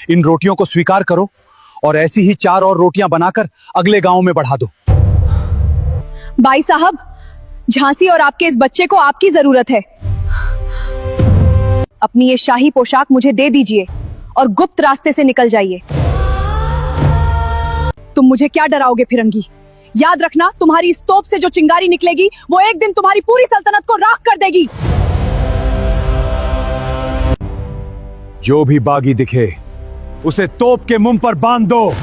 इन रोटियों को स्वीकार करो और ऐसी ही 4 और रोटियां बनाकर अगले गांव में बढ़ा दो। भाई साहब, झांसी और आपके इस बच्चे को आपकी जरूरत है। अपनी ये शाही पोशाक मुझे दे दीजिए और गुप्त रास्ते से निकल जाइए। तुम मुझे क्या डराओगे फिरंगी? याद रखना, तुम्हारी इस तोप से जो चिंगारी निकलेगी वो एक दिन तुम्हारी पूरी सल्तनत को राख कर देगी। जो भी बागी दिखे उसे तोप के मुंह पर बांध दो।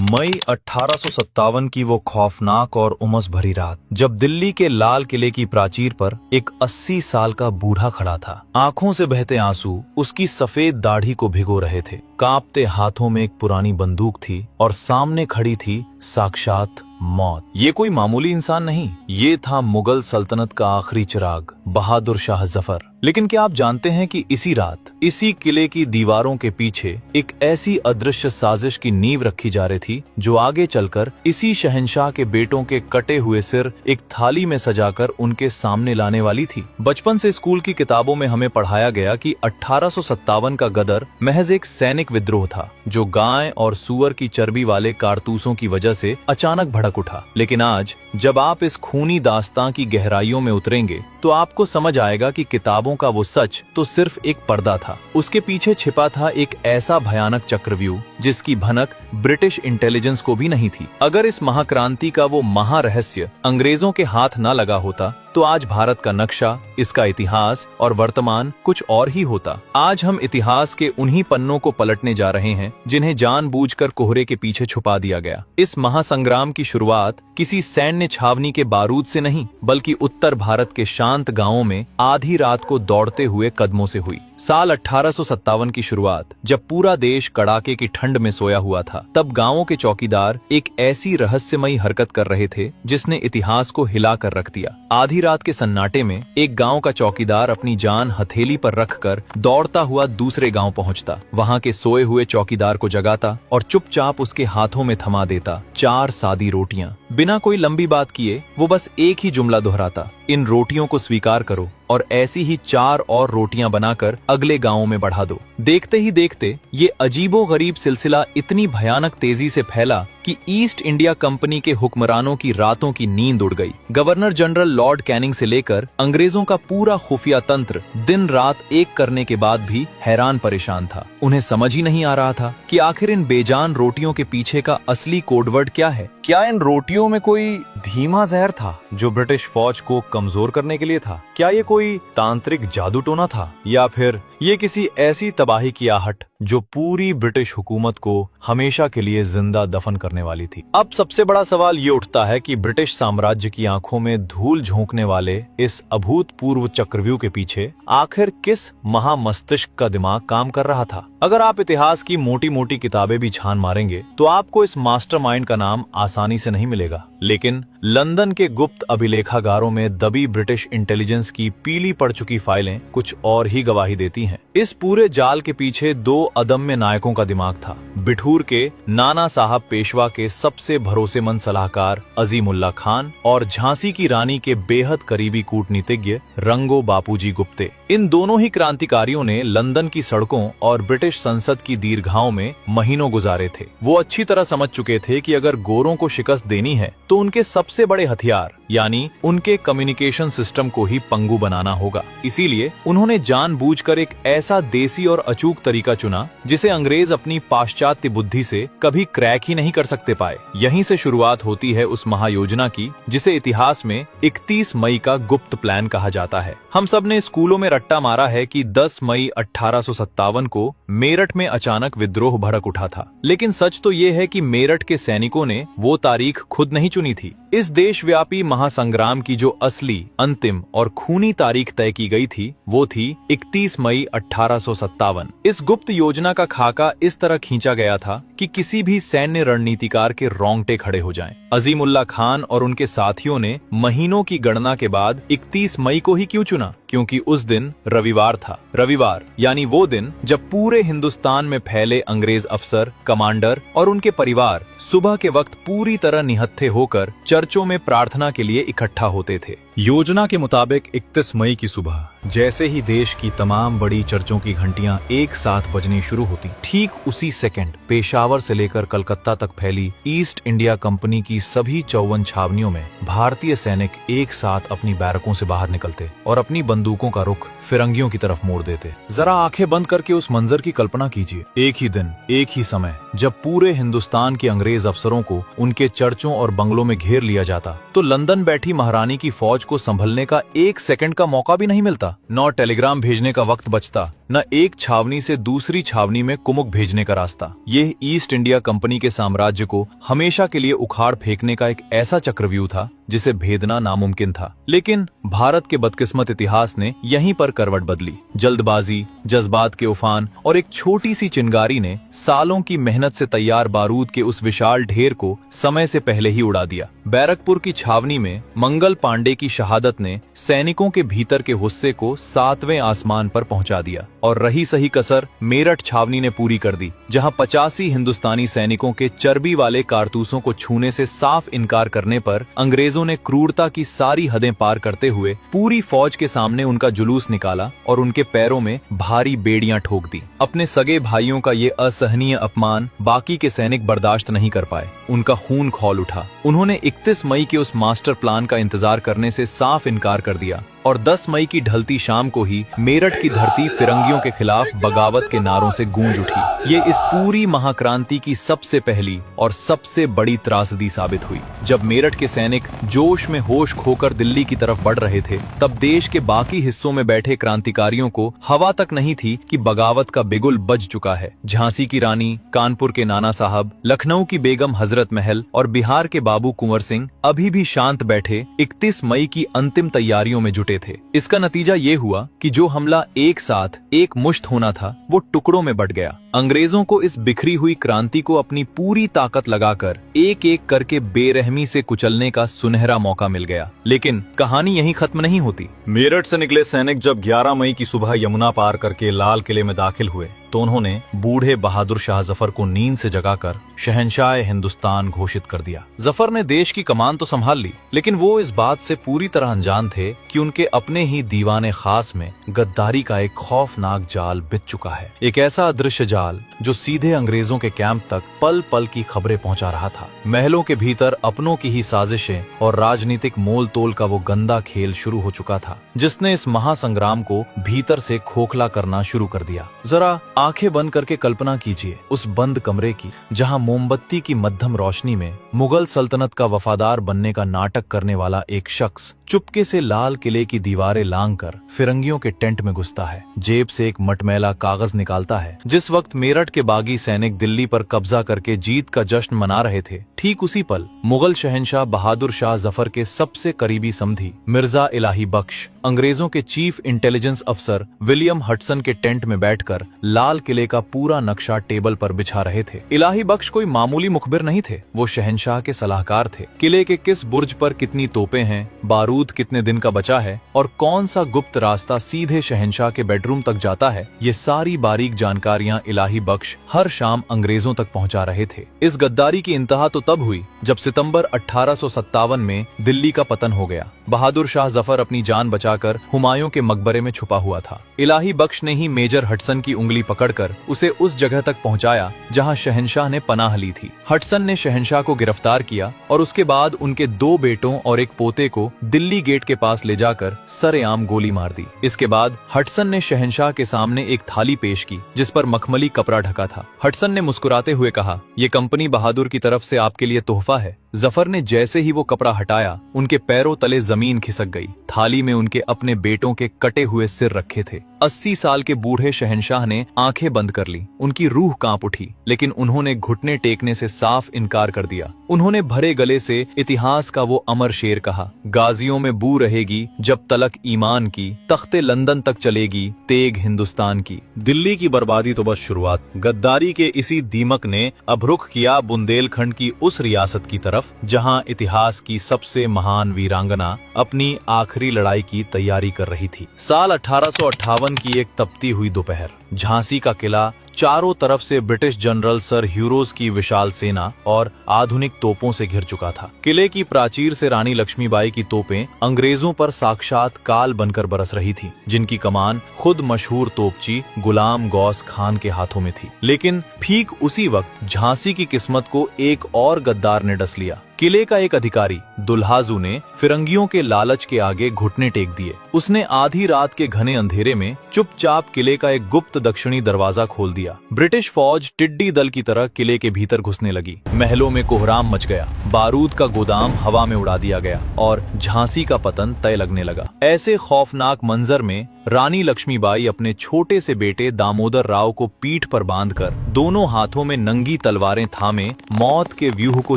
मई 1857 की वो खौफनाक और उमस भरी रात, जब दिल्ली के लाल किले की प्राचीर पर एक 80 साल का बूढ़ा खड़ा था। आंखों से बहते आंसू उसकी सफेद दाढ़ी को भिगो रहे थे। कांपते हाथों में एक पुरानी बंदूक थी और सामने खड़ी थी साक्षात मौत। ये कोई मामूली इंसान नहीं, ये था मुगल सल्तनत का आखिरी चिराग, बहादुर शाह जफर। लेकिन क्या आप जानते हैं कि इसी रात, इसी किले की दीवारों के पीछे एक ऐसी अदृश्य साजिश की नींव रखी जा रही थी जो आगे चलकर इसी शहंशाह के बेटों के कटे हुए सिर एक थाली में सजाकर उनके सामने लाने वाली थी। बचपन से स्कूल की किताबों में हमें पढ़ाया गया कि 1857 का गदर महज एक सैनिक विद्रोह था जो गाय और सुअर की चर्बी वाले कारतूसों की वजह से अचानक भड़क उठा। लेकिन आज जब आप इस खूनी दास्तां की गहराइयों में उतरेंगे तो आपको समझ आएगा कि किताबों का वो सच तो सिर्फ एक पर्दा था। उसके पीछे छिपा था एक ऐसा भयानक चक्रव्यूह जिसकी भनक ब्रिटिश इंटेलिजेंस को भी नहीं थी। अगर इस महाक्रांति का वो महारहस्य अंग्रेजों के हाथ न लगा होता तो आज भारत का नक्शा, इसका इतिहास और वर्तमान कुछ और ही होता। आज हम इतिहास के उन्हीं पन्नों को पलटने जा रहे हैं जिन्हें जानबूझकर कोहरे के पीछे छुपा दिया गया। इस महासंग्राम की शुरुआत किसी सैन्य छावनी के बारूद से नहीं, बल्कि उत्तर भारत के शांत गांवों में आधी रात को दौड़ते हुए कदमों से हुई। साल 1857 की शुरुआत, जब पूरा देश कड़ाके की ठंड में सोया हुआ था, तब गांवों के चौकीदार एक ऐसी रहस्यमयी हरकत कर रहे थे जिसने इतिहास को हिला कर रख दिया। आधी रात के सन्नाटे में एक गांव का चौकीदार अपनी जान हथेली पर रखकर दौड़ता हुआ दूसरे गांव पहुंचता, वहां के सोए हुए चौकीदार को जगाता और चुपचाप उसके हाथों में थमा देता 4 सादी रोटियां। बिना कोई लंबी बात किए वो बस एक ही जुमला दोहराता, इन रोटियों को स्वीकार करो और ऐसी ही 4 और रोटियां बनाकर अगले गांवों में बढ़ा दो। देखते ही देखते ये अजीबोगरीब सिलसिला इतनी भयानक तेजी से फैला कि ईस्ट इंडिया कंपनी के हुक्मरानों की रातों की नींद उड़ गई। गवर्नर जनरल लॉर्ड कैनिंग से लेकर अंग्रेजों का पूरा खुफिया तंत्र दिन रात एक करने के बाद भी हैरान परेशान था। उन्हें समझ ही नहीं आ रहा था कि आखिर इन बेजान रोटियों के पीछे का असली कोडवर्ड क्या है। क्या इन रोटियों में कोई धीमा जहर था जो ब्रिटिश फौज को कमजोर करने के लिए था? क्या ये कोई तांत्रिक जादू टोना था, या फिर ये किसी ऐसी तबाही की आहट जो पूरी ब्रिटिश हुकूमत को हमेशा के लिए जिंदा दफन करने वाली थी? अब सबसे बड़ा सवाल ये उठता है कि ब्रिटिश साम्राज्य की आंखों में धूल झोंकने वाले इस अभूतपूर्व चक्रव्यूह के पीछे आखिर किस महामस्तिष्क का दिमाग काम कर रहा था? अगर आप इतिहास की मोटी मोटी किताबें भी छान मारेंगे तो आपको इस मास्टरमाइंड का नाम आसानी से नहीं मिलेगा। लेकिन लंदन के गुप्त अभिलेखागारों में दबी ब्रिटिश इंटेलिजेंस की पीली पड़ चुकी फाइलें कुछ और ही गवाही देती हैं। इस पूरे जाल के पीछे 2 अदम्य नायकों का दिमाग था। बिठूर के नाना साहब पेशवा के सबसे भरोसेमंद सलाहकार अजीमुल्ला खान और झांसी की रानी के बेहद करीबी कूटनीतिज्ञ रंगो बापूजी गुप्ते। इन दोनों ही क्रांतिकारियों ने लंदन की सड़कों और ब्रिटिश संसद की दीर्घाओं में महीनों गुजारे थे। वो अच्छी तरह समझ चुके थे कि अगर गोरों को शिकस्त देनी है तो उनके सबसे बड़े हथियार यानी उनके कम्युनिकेशन सिस्टम को ही पंगु बनाना होगा। इसीलिए उन्होंने जानबूझकर एक ऐसा देसी और अचूक तरीका चुना जिसे अंग्रेज अपनी पाश्चात्य बुद्धि से कभी क्रैक ही नहीं कर सकते पाए। यहीं से शुरुआत होती है उस महायोजना की जिसे इतिहास में 31 मई का गुप्त प्लान कहा जाता है। हम सब ने स्कूलों में रट्टा मारा है कि 10 मई 1857 को मेरठ में अचानक विद्रोह भड़क उठा था, लेकिन सच तो ये है कि मेरठ के सैनिकों ने वो तारीख खुद नहीं चुनी थी। इस देशव्यापी महासंग्राम की जो असली, अंतिम और खूनी तारीख तय की गई थी वो थी 31 मई 1857। इस गुप्त योजना का खाका इस तरह खींचा गया था कि किसी भी सैन्य रणनीतिकार के रोंगटे खड़े हो जाएं। अजीमुल्ला खान और उनके साथियों ने महीनों की गणना के बाद 31 मई को ही क्यों चुना? क्योंकि उस दिन रविवार था। रविवार यानी वो दिन जब पूरे हिंदुस्तान में फैले अंग्रेज अफसर, कमांडर और उनके परिवार सुबह के वक्त पूरी तरह निहत्थे होकर चर्चों में प्रार्थना के लिए इकट्ठा होते थे। योजना के मुताबिक 31 मई की सुबह जैसे ही देश की तमाम बड़ी चर्चों की घंटियां एक साथ बजनी शुरू होती, ठीक उसी सेकंड पेशावर से लेकर कलकत्ता तक फैली ईस्ट इंडिया कंपनी की सभी 54 छावनियों में भारतीय सैनिक एक साथ अपनी बैरकों से बाहर निकलते और अपनी बंदूकों का रुख फिरंगियों की तरफ मोड़ देते। जरा आंखें बंद करके उस मंजर की कल्पना कीजिए। एक ही दिन, एक ही समय जब पूरे हिंदुस्तान के अंग्रेज अफसरों को उनके चर्चों और बंगलों में घेर लिया जाता, तो लंदन बैठी महारानी की फौज को संभलने का एक सेकंड का मौका भी नहीं मिलता। न टेलीग्राम भेजने का वक्त बचता, न एक छावनी से दूसरी छावनी में कुमुक भेजने का रास्ता। यह ईस्ट इंडिया कंपनी के साम्राज्य को हमेशा के लिए उखाड़ फेंकने का एक ऐसा चक्रव्यूह था जिसे भेदना नामुमकिन था। लेकिन भारत के बदकिस्मत इतिहास ने यहीं पर करवट बदली। जल्दबाजी, जज्बात के उफान और एक छोटी सी चिंगारी ने सालों की मेहनत से तैयार बारूद के उस विशाल ढेर को समय से पहले ही उड़ा दिया। बैरकपुर की छावनी में मंगल पांडे की शहादत ने सैनिकों के भीतर के गुस्से को 7वें आसमान पर पहुंचा दिया और रही सही कसर मेरठ छावनी ने पूरी कर दी, जहां 85 हिंदुस्तानी सैनिकों के चर्बी वाले कारतूसों को छूने से साफ इनकार करने पर अंग्रेजों ने क्रूरता की सारी हदें पार करते हुए पूरी फौज के सामने उनका जुलूस निकाला और उनके पैरों में भारी बेड़ियां ठोक दी। अपने सगे भाइयों का ये असहनीय अपमान बाकी के सैनिक बर्दाश्त नहीं कर पाए। उनका खून खौल उठा। उन्होंने 31 मई के उस मास्टर प्लान का इंतजार करने से साफ इनकार कर दिया और 10 मई की ढलती शाम को ही मेरठ की धरती फिरंगियों के खिलाफ बगावत के नारों से गूंज उठी। ये इस पूरी महाक्रांति की सबसे पहली और सबसे बड़ी त्रासदी साबित हुई। जब मेरठ के सैनिक जोश में होश खोकर दिल्ली की तरफ बढ़ रहे थे, तब देश के बाकी हिस्सों में बैठे क्रांतिकारियों को हवा तक नहीं थी कि बगावत का बिगुल बज चुका है। झांसी की रानी, कानपुर के नाना साहब, लखनऊ की बेगम हजरत महल और बिहार के बाबू कुंवर सिंह अभी भी शांत बैठे 31 मई की अंतिम तैयारियों में जुटे थे। इसका नतीजा ये हुआ कि जो हमला एक साथ एक मुश्त होना था, वो टुकड़ों में बट गया। अंग्रेजों को इस बिखरी हुई क्रांति को अपनी पूरी ताकत लगाकर एक एक करके बेरहमी से कुचलने का सुनहरा मौका मिल गया। लेकिन कहानी यहीं खत्म नहीं होती। मेरठ से निकले सैनिक जब 11 मई की सुबह यमुना पार करके लाल किले में दाखिल हुए, तो उन्होंने बूढ़े बहादुर शाह जफर को नींद से जगाकर शहंशाह हिंदुस्तान घोषित कर दिया। जफर ने देश की कमान तो संभाल ली, लेकिन वो इस बात से पूरी तरह अनजान थे कि उनके अपने ही दीवाने खास में गद्दारी का एक खौफनाक जाल बिछ चुका है। एक ऐसा अदृश्य जाल जो सीधे अंग्रेजों के कैंप तक पल पल की खबरें पहुंचा रहा था। महलों के भीतर अपनों की ही साजिशें और राजनीतिक मोल तोल का वो गंदा खेल शुरू हो चुका था, जिसने इस महासंग्राम को भीतर से खोखला करना शुरू कर दिया। जरा आंखें बंद करके कल्पना कीजिए उस बंद कमरे की, जहां मोमबत्ती की मध्यम रोशनी में मुगल सल्तनत का वफादार बनने का नाटक करने वाला एक शख्स चुपके से लाल किले की दीवारें लांघकर फिरंगियों के टेंट में घुसता है, जेब से एक मटमैला कागज निकालता है। जिस वक्त मेरठ के बागी सैनिक दिल्ली पर कब्जा करके जीत का जश्न मना रहे थे, ठीक उसी पल मुगल शहंशाह बहादुर शाह जफर के सबसे करीबी समधी मिर्जा इलाही बख्श अंग्रेजों के चीफ इंटेलिजेंस अफसर विलियम हडसन के टेंट में बैठकर लाल किले का पूरा नक्शा टेबल पर बिछा रहे थे। इलाही बख्श कोई मामूली मुखबिर नहीं थे, वो शहंशाह के सलाहकार थे। किले के किस बुर्ज पर कितनी तोपें हैं, बारूद कितने दिन का बचा है और कौन सा गुप्त रास्ता सीधे शहंशाह के बेडरूम तक जाता है, ये सारी बारीक जानकारियां इलाही बख्श हर शाम अंग्रेजों तक पहुंचा रहे थे। इस गद्दारी की इंतहा तो तब हुई जब सितंबर 1857 में दिल्ली का पतन हो गया। बहादुर शाह जफर अपनी जान बचाकर हुमायूं के मकबरे में छुपा हुआ था। इलाही बख्श ने ही मेजर हडसन की उंगली पकड़कर उसे उस जगह तक पहुंचाया जहां शहंशाह ने पनाह ली थी। हडसन ने शहंशाह को गिरफ्तार किया और उसके बाद उनके 2 बेटों और एक पोते को दिल्ली गेट के पास ले जाकर सरेआम गोली मार दी। इसके बाद हडसन ने शहंशाह के सामने एक थाली पेश की जिस पर मखमली कपड़ा ढका था। हडसन ने मुस्कुराते हुए कहा, ये कंपनी बहादुर की तरफ से आपके लिए तोहफा है। जफर ने जैसे ही वो कपड़ा हटाया, उनके पैरों तले जमीन खिसक गई। थाली में उनके अपने बेटों के कटे हुए सिर रखे थे। 80 साल के बूढ़े शहंशाह ने आंखें बंद कर ली। उनकी रूह कांप उठी, लेकिन उन्होंने घुटने टेकने से साफ इनकार कर दिया। उन्होंने भरे गले से इतिहास का वो अमर शेर कहा, गाजियों में बू रहेगी जब तलक ईमान की, तख्ते लंदन तक चलेगी तेग हिंदुस्तान की। दिल्ली की बर्बादी तो बस शुरुआत। गद्दारी के इसी दीमक ने अब रुख किया बुंदेलखंड की उस रियासत की तरफ जहां इतिहास की सबसे महान वीरांगना अपनी आखिरी लड़ाई की तैयारी कर रही थी। साल 1858 की एक तपती हुई दोपहर, झांसी का किला चारों तरफ से ब्रिटिश जनरल सर ह्यूरोज की विशाल सेना और आधुनिक तोपों से घिर चुका था। किले की प्राचीर से रानी लक्ष्मीबाई की तोपें अंग्रेजों पर साक्षात काल बनकर बरस रही थी, जिनकी कमान खुद मशहूर तोपची गुलाम गौस खान के हाथों में थी। लेकिन ठीक उसी वक्त झांसी की किस्मत को एक और गद्दार ने डस लिया। किले का एक अधिकारी दुल्हाजू ने फिरंगियों के लालच के आगे घुटने टेक दिए। उसने आधी रात के घने अंधेरे में चुपचाप किले का एक गुप्त दक्षिणी दरवाजा खोल दिया। ब्रिटिश फौज टिड्डी दल की तरह किले के भीतर घुसने लगी। महलों में कोहराम मच गया, बारूद का गोदाम हवा में उड़ा दिया गया और झांसी का पतन तय लगने लगा। ऐसे खौफनाक मंजर में रानी लक्ष्मीबाई अपने छोटे से बेटे दामोदर राव को पीठ पर बांधकर दोनों हाथों में नंगी तलवारें थामे मौत के व्यूह को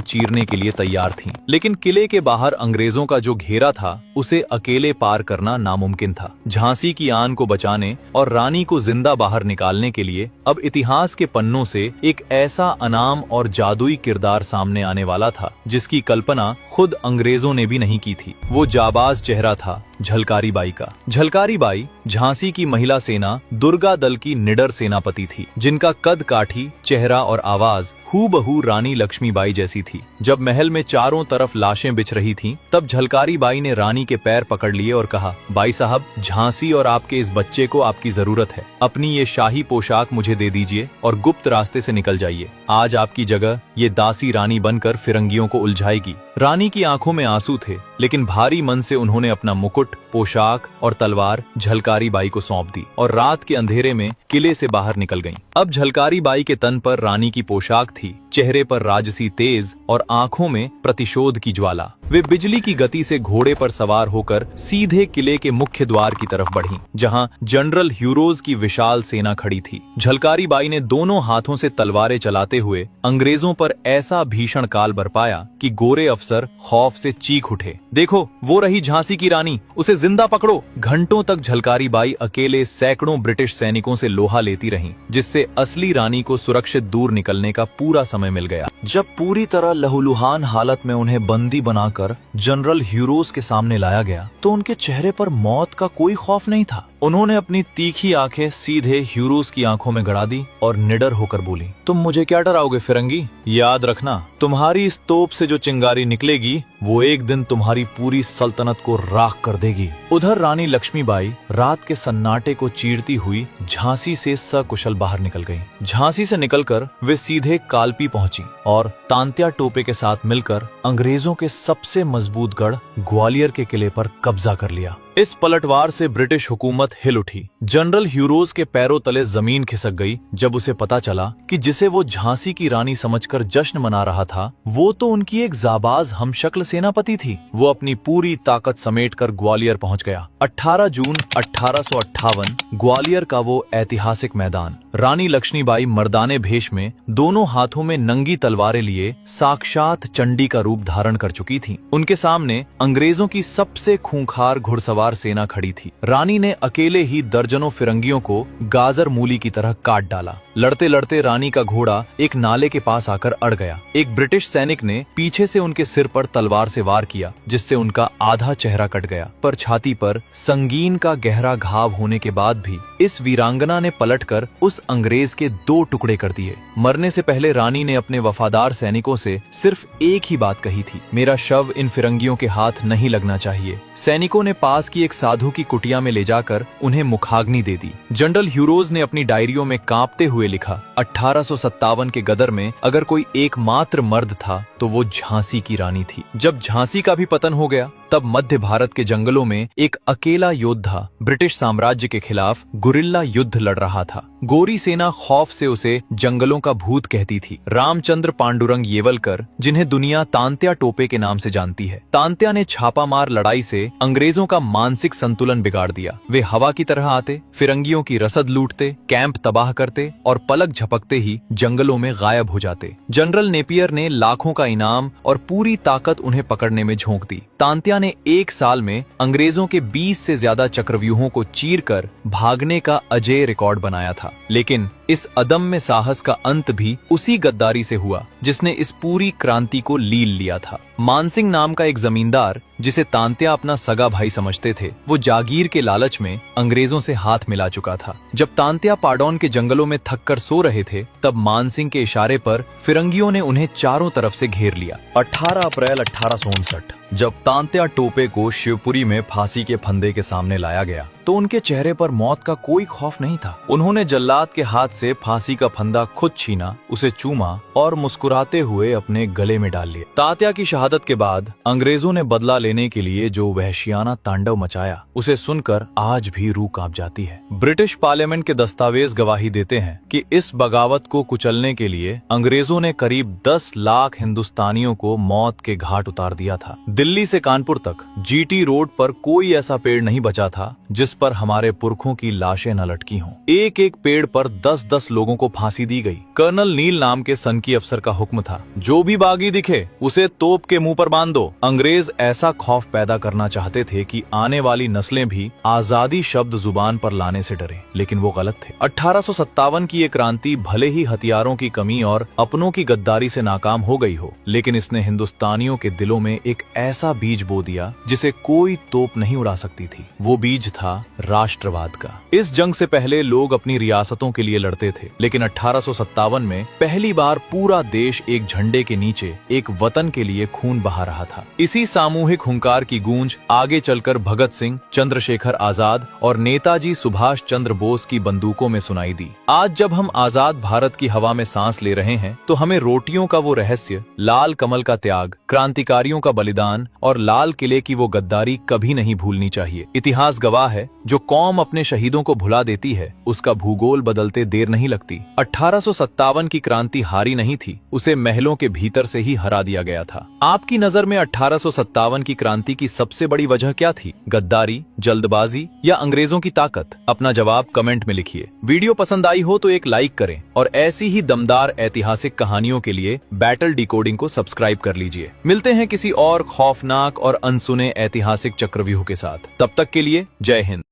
चीरने के लिए तैयार थीं। लेकिन किले के बाहर अंग्रेजों का जो घेरा था उसे अकेले पार करना नामुमकिन था। झांसी की आन को बचाने और रानी को जिंदा बाहर निकालने के लिए अब इतिहास के पन्नों से एक ऐसा अनाम और जादुई किरदार सामने आने वाला था जिसकी कल्पना खुद अंग्रेजों ने भी नहीं की थी। वो जाबाज चेहरा था झलकारी बाई का। झलकारी बाई झांसी की महिला सेना दुर्गा दल की निडर सेनापति थी, जिनका कद काठी, चेहरा और आवाज हूबहू रानी लक्ष्मीबाई जैसी थी। जब महल में चारों तरफ लाशें बिछ रही थीं, तब झलकारी बाई ने रानी के पैर पकड़ लिए और कहा, बाई साहब, झांसी और आपके इस बच्चे को आपकी जरूरत है। अपनी ये शाही पोशाक मुझे दे दीजिए और गुप्त रास्ते से निकल जाइए। आज आपकी जगह ये दासी रानी बनकर फिरंगियों को उलझाएगी। रानी की आंखों में आंसू थे, लेकिन भारी मन से उन्होंने अपना मुकुट, पोशाक और तलवार झलकारी बाई को सौंप दी और रात के अंधेरे में किले से बाहर निकल गईं। अब झलकारी बाई के तन पर रानी की पोशाक थी, चेहरे पर राजसी तेज और आंखों में प्रतिशोध की ज्वाला। वे बिजली की गति से घोड़े पर सवार होकर सीधे किले के मुख्य द्वार की तरफ बढ़ीं, जहां जनरल ह्यूरोज की विशाल सेना खड़ी थी। झलकारी बाई ने दोनों हाथों से तलवारें चलाते हुए अंग्रेजों पर ऐसा भीषण काल बरपाया कि गोरे अफसर खौफ से चीख उठे। देखो, वो रही झांसी की रानी, उसे जिंदा पकड़ो। घंटों तक झलकारी बाई अकेले सैकड़ों ब्रिटिश सैनिकों से लोहा लेती रहीं, जिससे असली रानी को सुरक्षित दूर निकलने का पूरा समय मिल गया। जब पूरी तरह लहूलुहान हालत में उन्हें बंदी बनाकर जनरल ह्यूरोज के सामने लाया गया, तो उनके चेहरे पर मौत का कोई खौफ नहीं था। उन्होंने अपनी तीखी आंखें सीधे ह्यूरोज की आंखों में गड़ा दी और निडर होकर बोली, तुम मुझे क्या डराओगे फिरंगी? याद रखना, तुम्हारी इस तोप से जो चिंगारी निकलेगी वो एक दिन तुम्हारी पूरी सल्तनत को राख कर देगी। उधर रानी लक्ष्मीबाई रात के सन्नाटे को चीरती हुई झांसी से सकुशल बाहर निकल गई। झांसी से निकलकर वे सीधे कालपी पहुंची और तांत्या टोपे के साथ मिलकर अंग्रेजों के सबसे मजबूत गढ़ ग्वालियर के किले पर कब्जा कर लिया। इस पलटवार से ब्रिटिश हुकूमत हिल उठी। जनरल ह्यूरोज के पैरों तले जमीन खिसक गई जब उसे पता चला कि जिसे वो झांसी की रानी समझकर जश्न मना रहा था, वो तो उनकी एक जाबाज हमशक्ल सेनापति थी। वो अपनी पूरी ताकत समेटकर ग्वालियर पहुंच गया। 18 जून 1858 ग्वालियर का वो ऐतिहासिक मैदान। रानी लक्ष्मीबाई मर्दाने भेष में दोनों हाथों में नंगी तलवारें लिए साक्षात चंडी का रूप धारण कर चुकी थीं। उनके सामने अंग्रेजों की सबसे खूंखार घुड़सवार सेना खड़ी थी। रानी ने अकेले ही दर्जनों फिरंगियों को गाजर मूली की तरह काट डाला। लड़ते लड़ते रानी का घोड़ा एक नाले के पास आकर अड़ गया। एक ब्रिटिश सैनिक ने पीछे से उनके सिर पर तलवार से वार किया, जिससे उनका आधा चेहरा कट गया। पर छाती पर संगीन का गहरा घाव होने के बाद भी इस वीरांगना ने पलटकर उस अंग्रेज के 2 टुकड़े कर दिए। मरने से पहले रानी ने अपने वफादार सैनिकों से सिर्फ एक ही बात कही थी, मेरा शव इन फिरंगियों के हाथ नहीं लगना चाहिए। सैनिकों ने पास की एक साधु की कुटिया में ले जाकर उन्हें मुखाग्नि दे दी। जनरल ह्यूरोज ने अपनी डायरियों में कांपते हुए लिखा, 1857 के गदर में अगर कोई एकमात्र मर्द था तो वो झांसी की रानी थी। जब झांसी का भी पतन हो गया, तब मध्य भारत के जंगलों में एक अकेला योद्धा ब्रिटिश साम्राज्य के खिलाफ गुरिल्ला युद्ध लड़ रहा था। गोरी सेना खौफ से उसे जंगलों का भूत कहती थी। रामचंद्र पांडुरंग येवलकर, जिन्हें दुनिया तांत्या टोपे के नाम से जानती है, तांत्या ने छापामार लड़ाई से अंग्रेजों का मानसिक संतुलन बिगाड़ दिया। वे हवा की तरह आते, फिरंगियों की रसद लूटते, कैंप तबाह करते और पलक झपकते ही जंगलों में गायब हो जाते। जनरल नेपियर ने लाखों का इनाम और पूरी ताकत उन्हें पकड़ने में झोंक दी। तांत्या ने 1 साल में अंग्रेजों के 20 से ज्यादा चक्रव्यूहों को चीरकर भागने का अजेय रिकॉर्ड बनाया था। लेकिन इस अदम्य साहस का अंत भी उसी गद्दारी से हुआ जिसने इस पूरी क्रांति को लील लिया था। मानसिंह नाम का एक जमींदार, जिसे तांत्या अपना सगा भाई समझते थे, वो जागीर के लालच में अंग्रेजों से हाथ मिला चुका था। जब तांत्या पाडौन के जंगलों में थक कर सो रहे थे, तब मानसिंह के इशारे पर फिरंगियों ने उन्हें चारों तरफ से घेर लिया। 18 अप्रैल 1859 जब तांत्या टोपे को शिवपुरी में फांसी के फंदे के सामने लाया गया तो उनके चेहरे पर मौत का कोई खौफ नहीं था। उन्होंने जल्लाद के हाथ से फांसी का फंदा खुद छीना, उसे चूमा और मुस्कुराते हुए अपने गले में डाल लिया। तांत्या की शहादत के बाद अंग्रेजों ने बदला लेने के लिए जो वहशियाना तांडव मचाया, उसे सुनकर आज भी रूह कांप जाती है। ब्रिटिश पार्लियामेंट के दस्तावेज गवाही देते हैं कि इस बगावत को कुचलने के लिए अंग्रेजों ने करीब 10 लाख हिंदुस्तानियों को मौत के घाट उतार दिया था। दिल्ली से कानपुर तक जीटी रोड पर कोई ऐसा पेड़ नहीं बचा था जिस पर हमारे पुरखों की लाशें न लटकी हों। एक एक पेड़ पर 10-10 लोगों को फांसी दी गई। कर्नल नील नाम के सनकी अफसर का हुक्म था, जो भी बागी दिखे उसे तोप के मुंह पर बांध दो। अंग्रेज ऐसा खौफ पैदा करना चाहते थे कि आने वाली नस्लें भी आजादी शब्द जुबान पर लाने से डरे, लेकिन वो गलत थे। 1857 की ये क्रांति भले ही हथियारों की कमी और अपनों की गद्दारी से नाकाम हो गई हो, लेकिन इसने हिंदुस्तानियों के दिलों में एक ऐसा बीज बो दिया जिसे कोई तोप नहीं उड़ा सकती थी। वो बीज था राष्ट्रवाद का। इस जंग से पहले लोग अपनी रियासतों के लिए लड़ते थे, लेकिन 1857 में पहली बार पूरा देश एक झंडे के नीचे एक वतन के लिए खून बहा रहा था। इसी सामूहिक हुंकार की गूंज आगे चलकर भगत सिंह, चंद्रशेखर आजाद और नेताजी सुभाष चंद्र बोस की बंदूकों में सुनाई दी। आज जब हम आजाद भारत की हवा में सांस ले रहे हैं, तो हमें रोटियों का वो रहस्य, लाल कमल का त्याग, क्रांतिकारियों का बलिदान और लाल किले की वो गद्दारी कभी नहीं भूलनी चाहिए। इतिहास गवाह है, जो कौम अपने शहीदों को भुला देती है, उसका भूगोल बदलते देर नहीं लगती। 1857 की क्रांति हारी नहीं थी, उसे महलों के भीतर से ही हरा दिया गया था। आपकी नजर में 1857 की क्रांति की सबसे बड़ी वजह क्या थी? गद्दारी, जल्दबाजी या अंग्रेजों की ताकत? अपना जवाब कमेंट में लिखिए। वीडियो पसंद आई हो तो एक लाइक करें और ऐसी ही दमदार ऐतिहासिक कहानियों के लिए बैटल डिकोडिंग को सब्सक्राइब कर लीजिए। मिलते हैं किसी और खौफनाक और अनसुने ऐतिहासिक चक्रव्यूह के साथ। तब तक के लिए जय हिंद।